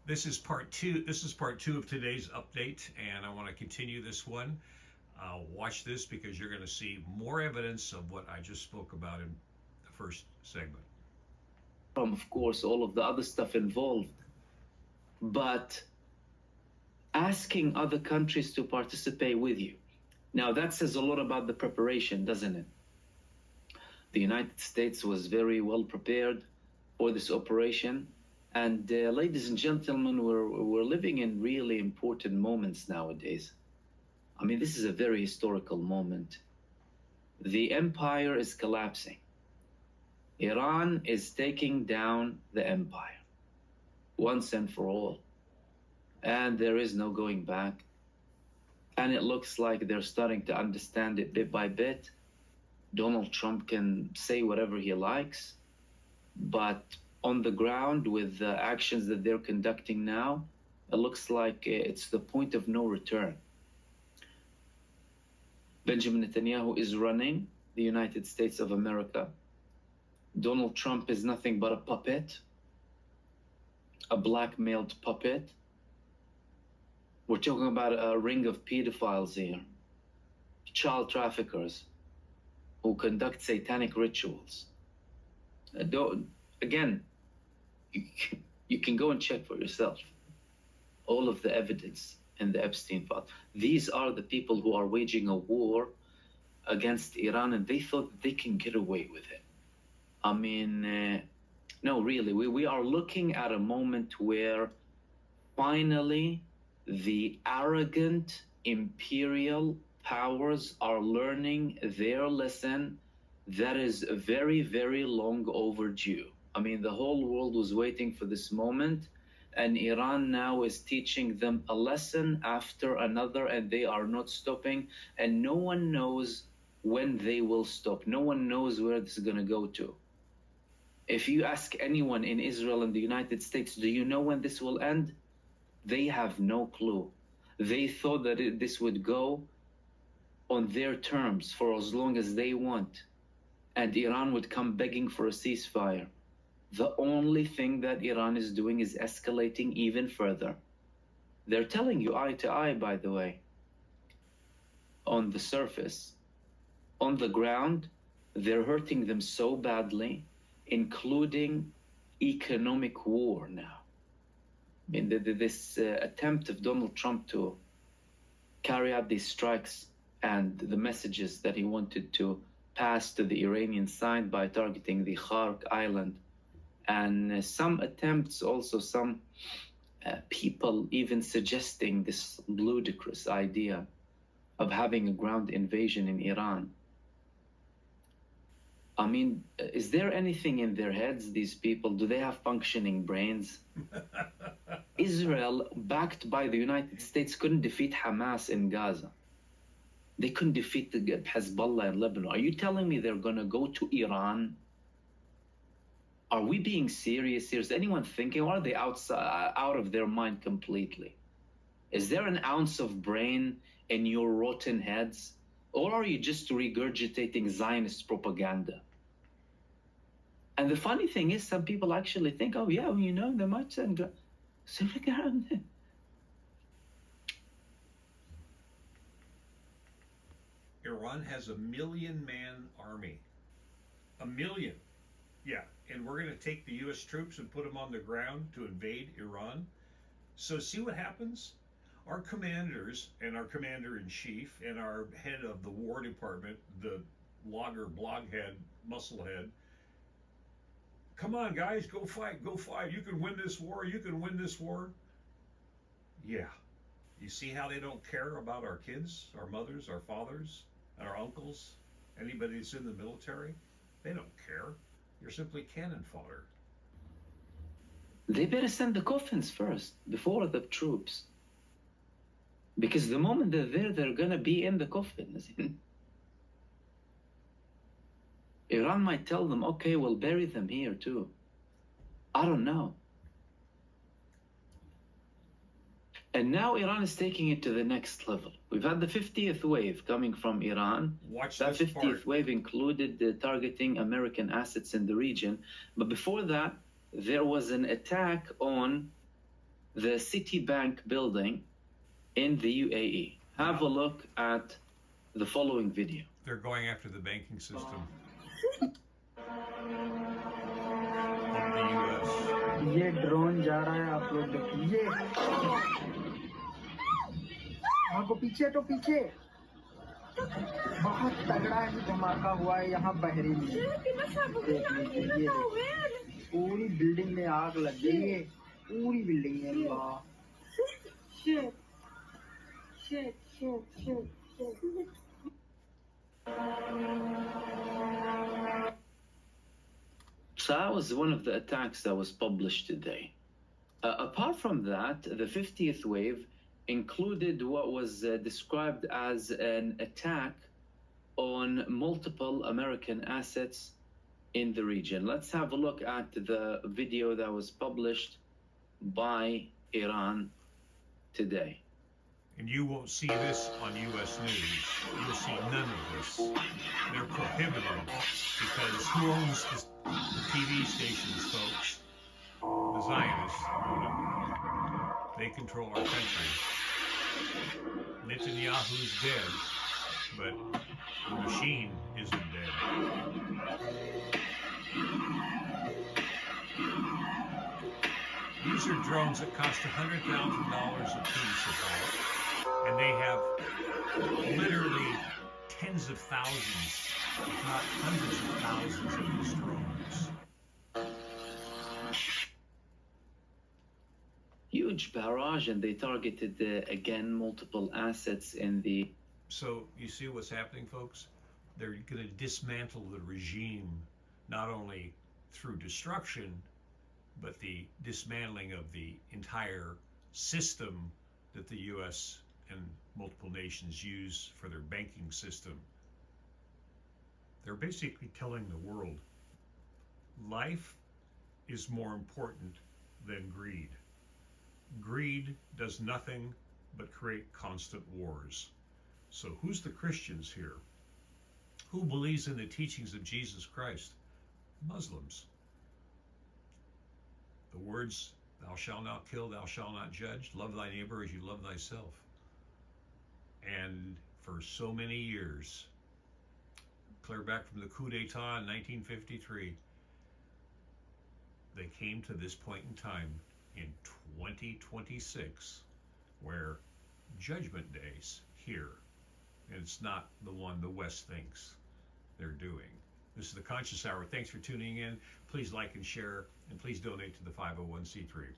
This is part two. This is part two of today's update, and I want to continue this one. Watch this because you're going to see more evidence of what I just spoke about in the first segment. Of course, all of the other stuff involved, but asking other countries to participate with you. Now, that says a lot about the preparation, doesn't it? The United States was very well prepared for this operation. And ladies and gentlemen, we're living in really important moments nowadays. I mean, this is a very historical moment. The empire is collapsing. Iran is taking down the empire once and for all. And there is no going back. And it looks like they're starting to understand it bit by bit. Donald Trump can say whatever he likes, but on the ground with the actions that they're conducting now, it looks like it's the point of no return. Benjamin Netanyahu is running the United States of America. Donald Trump is nothing but a puppet, a blackmailed puppet. We're talking about a ring of pedophiles here, child traffickers who conduct satanic rituals. Again, you can go and check for yourself all of the evidence in the Epstein file. These are the people who are waging a war against Iran, and they thought they can get away with it. I mean, no, really, we are looking at a moment where finally the arrogant imperial powers are learning their lesson that is very, very long overdue. I mean, the whole world was waiting for this moment, and Iran now is teaching them a lesson after another, and they are not stopping, and no one knows when they will stop. No one knows where this is going to go to. If you ask anyone in Israel and the United States, do you know when this will end? They have no clue. They thought that this would go on their terms for as long as they want, and Iran would come begging for a ceasefire. The only thing that Iran is doing is escalating even further. They're telling you eye to eye, by the way, on the surface. On the ground, they're hurting them so badly, including economic war now. I mean, this attempt of Donald Trump to carry out these strikes and the messages that he wanted to pass to the Iranian side by targeting the Khark Island, and some attempts, also some people even suggesting this ludicrous idea of having a ground invasion in Iran. I mean, is there anything in their heads, these people? Do they have functioning brains? Israel, backed by the United States, couldn't defeat Hamas in Gaza. They couldn't defeat the Hezbollah in Lebanon. Are you telling me they're going to go to Iran? Are we being serious here? Is anyone thinking, or are they out of their mind completely? Is there an ounce of brain in your rotten heads? Or are you just regurgitating Zionist propaganda? And the funny thing is, some people actually think, oh yeah, well, you know, they might send around there. Iran has 1 million man army. 1 million. Yeah, and we're going to take the U.S. troops and put them on the ground to invade Iran. So see what happens? Our commanders and our commander-in-chief and our head of the War Department, the logger, bloghead, musclehead, come on, guys, go fight, go fight. You can win this war. You can win this war. Yeah. You see how they don't care about our kids, our mothers, our fathers, our uncles, anybody that's in the military? They don't care. You're simply cannon fodder. They better send the coffins first, before the troops. Because the moment they're there, they're going to be in the coffins. Iran might tell them, okay, we'll bury them here too. I don't know. And now Iran is taking it to the next level. We've had the 50th wave coming from Iran. Watch that this 50th part. wave included targeting American assets in the region. But before that, there was an attack on the Citibank building in the UAE. Have a look at the following video. They're going after the banking system of the U.S. ये drone जा रहा है, आप लोग देखिए। आपको पीछे तो पीछे बहुत तगड़ा है धमाका हुआ है यहाँ बहरीन में। देख लीजिए, ये पूरी बिल्डिंग में आग लग गई है, पूरी बिल्डिंग में। वाह, Shit. Shit, shit, shit, shit. So that was one of the attacks that was published today. Apart from that, the 50th wave included what was described as an attack on multiple American assets in the region. Let's have a look at the video that was published by Iran today. And you won't see this on U.S. News. You'll see none of this. They're prohibited because who owns the TV stations, folks? The Zionists own them. They control our country. Netanyahu's dead, but the machine isn't dead. These are drones that cost $100,000 a piece about. And they have literally tens of thousands, if not hundreds of thousands of these drones. Huge barrage, and they targeted again multiple assets in the. So you see what's happening, folks? They're going to dismantle the regime, not only through destruction, but the dismantling of the entire system that the U.S. and multiple nations use for their banking system. They're basically telling the world, life is more important than greed. Greed does nothing but create constant wars. So who's the Christians here? Who believes in the teachings of Jesus Christ? Muslims. The words, thou shalt not kill, thou shalt not judge, love thy neighbor as you love thyself. And for so many years, clear back from the coup d'etat in 1953, they came to this point in time in 2026 where Judgment Day's here. And it's not the one the West thinks they're doing. This is the Conscious Hour. Thanks for tuning in. Please like and share, and please donate to the 501c3.